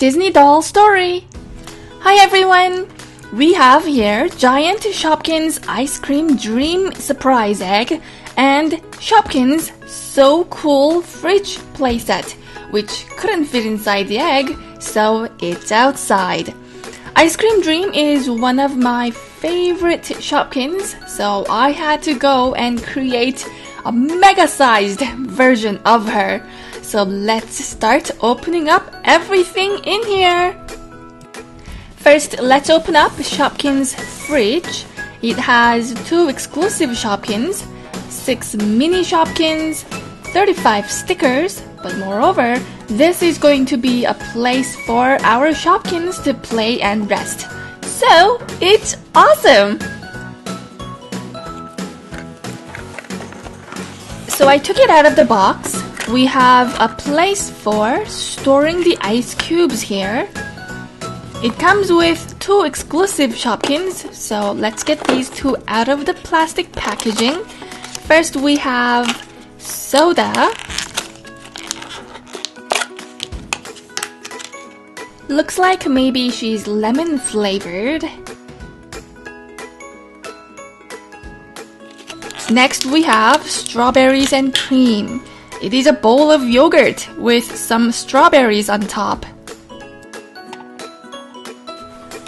Disney doll story. Hi everyone! We have here giant Shopkins ice cream dream surprise egg and Shopkins so cool fridge playset, which couldn't fit inside the egg, so it's outside. Ice cream dream is one of my favorite Shopkins, so I had to go and create a mega-sized version of her. So let's start opening up everything in here. First, let's open up Shopkins fridge. It has 2 exclusive Shopkins, 6 mini Shopkins, 35 stickers, but moreover, this is going to be a place for our Shopkins to play and rest. So, it's awesome! So I took it out of the box. We have a place for storing the ice cubes here. It comes with 2 exclusive Shopkins, so let's get these 2 out of the plastic packaging. First we have soda. Looks like maybe she's lemon flavored. Next we have strawberries and cream. It is a bowl of yogurt with some strawberries on top.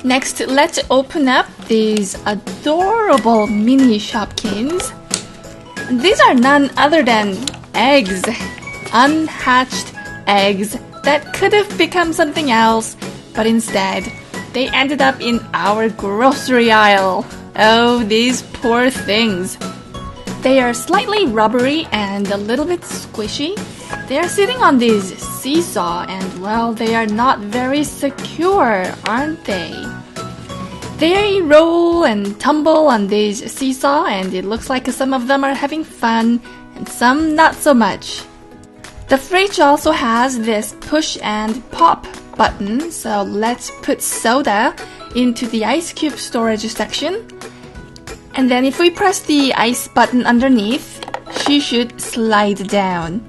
Next, let's open up these adorable mini Shopkins. These are none other than eggs, unhatched eggs that could have become something else, but instead, they ended up in our grocery aisle. Oh, these poor things. They are slightly rubbery and a little bit squishy. They are sitting on this seesaw and, well, they are not very secure, aren't they? They roll and tumble on this seesaw and it looks like some of them are having fun and some not so much. The fridge also has this push and pop button, so let's put soda into the ice cube storage section. And then if we press the ice button underneath, she should slide down.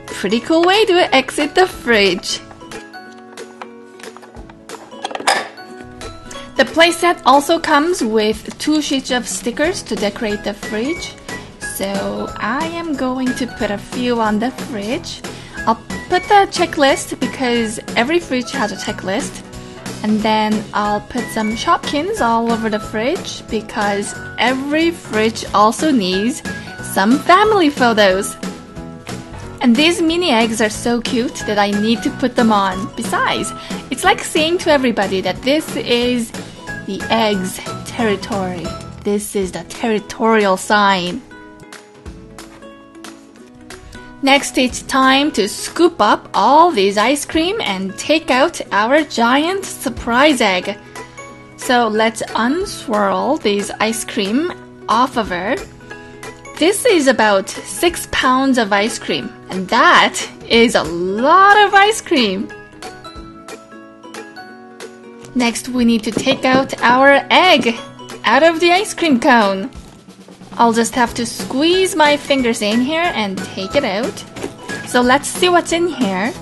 Pretty cool way to exit the fridge. The playset also comes with 2 sheets of stickers to decorate the fridge. So I am going to put a few on the fridge. I'll put the checklist because every fridge has a checklist. And then I'll put some Shopkins all over the fridge because every fridge also needs some family photos. And these mini eggs are so cute that I need to put them on. Besides, it's like saying to everybody that this is the eggs' territory. This is the territorial sign. Next, it's time to scoop up all this ice cream and take out our giant surprise egg. So let's unswirl this ice cream off of her. This is about 6 pounds of ice cream, and that is a lot of ice cream. Next, we need to take out our egg out of the ice cream cone. I'll just have to squeeze my fingers in here and take it out. So let's see what's in here.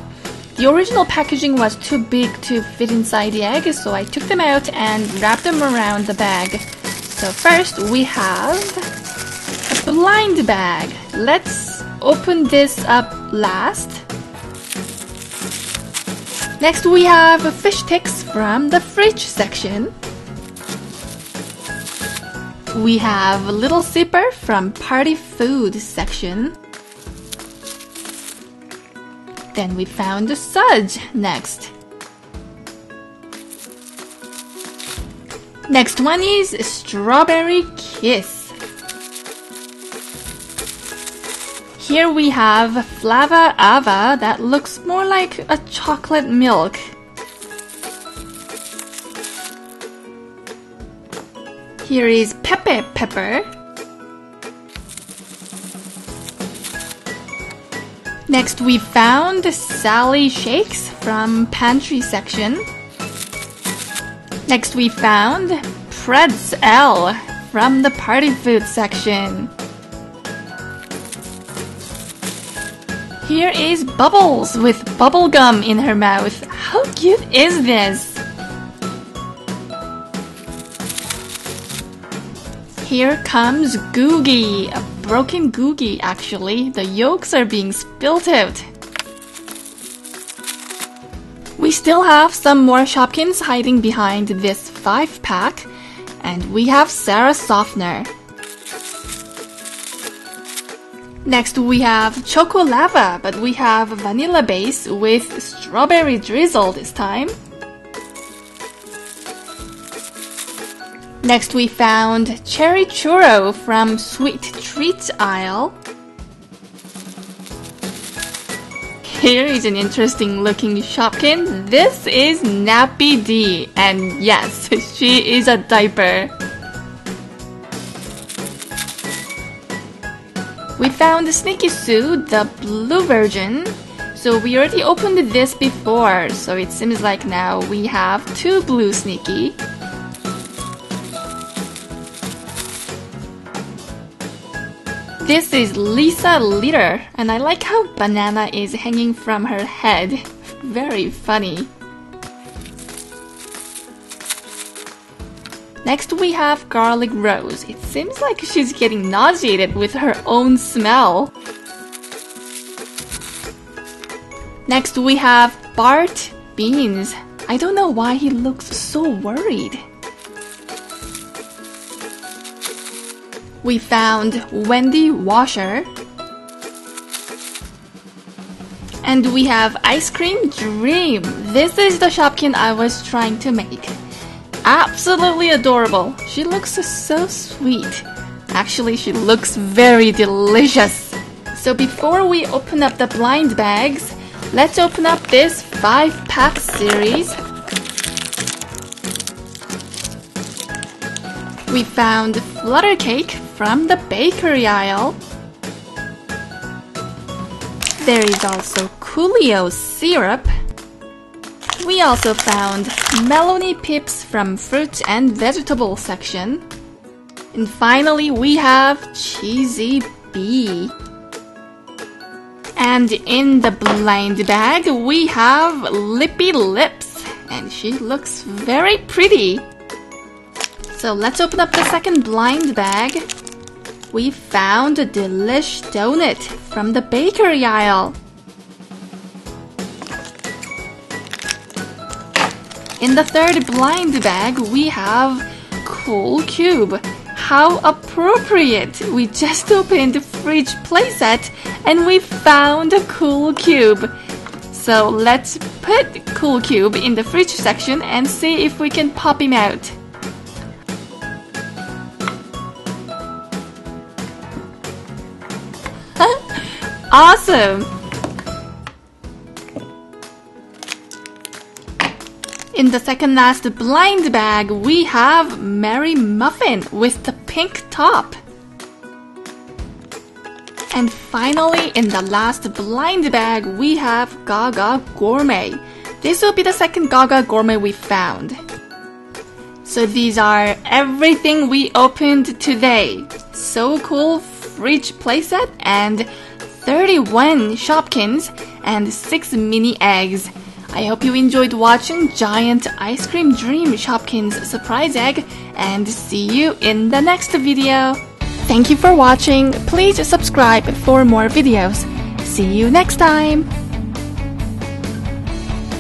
The original packaging was too big to fit inside the egg, so I took them out and wrapped them around the bag. So first we have a blind bag. Let's open this up last. Next we have Fixtix from the fridge section. We have a little zipper from party food section. Then we found the Suds next. Next one is Strawberry Kiss. Here we have Flava Ava that looks more like a chocolate milk. Here is Pepe Pepper. Next we found Sally Shakes from pantry section. Next we found Prez-elle from the party food section. Here is Bubbles with bubble gum in her mouth. How cute is this? Here comes Googy, a broken Googy actually. The yolks are being spilt out. We still have some more Shopkins hiding behind this 5-pack, and we have Sara Softner. Next we have Choco Lava, but we have vanilla base with strawberry drizzle this time. Next we found Cherry Churo from Sweet Treats aisle. Here is an interesting looking Shopkin. This is Nappy D, and yes, she is a diaper. We found Sneaky Sue, the blue version. So we already opened this before, so it seems like now we have 2 blue Sneaky. This is Lisa Litter, and I like how banana is hanging from her head. Very funny. Next we have Garlic Rose. It seems like she's getting nauseated with her own smell. Next we have Bart Beans. I don't know why he looks so worried. We found Wendy Washer. And we have Ice Cream Dream. This is the Shopkin I was trying to make. Absolutely adorable. She looks so sweet. Actually, she looks very delicious. So before we open up the blind bags, let's open up this 5-pack series. We found Flutter Cake from the bakery aisle. There is also Coolio Sirop. We also found Melony Pips from fruit and vegetable section. And finally we have Cheezy Bee. And in the blind bag we have Lippy Lips, and she looks very pretty. So let's open up the second blind bag. We found a delish donut from the bakery aisle. In the third blind bag, we have Cool Cube. How appropriate! We just opened Fridge Playset and we found a Cool Cube. So let's put Cool Cube in the fridge section and see if we can pop him out. Awesome! In the second last blind bag, we have Mary Muffin with the pink top. And finally, in the last blind bag, we have Gaga Gourmet. This will be the second Gaga Gourmet we found. So these are everything we opened today. So cool fridge playset and 31 Shopkins and 6 mini eggs. I hope you enjoyed watching Giant Ice Cream Dream Shopkins surprise egg, and see you in the next video. Thank you for watching. Please subscribe for more videos. See you next time.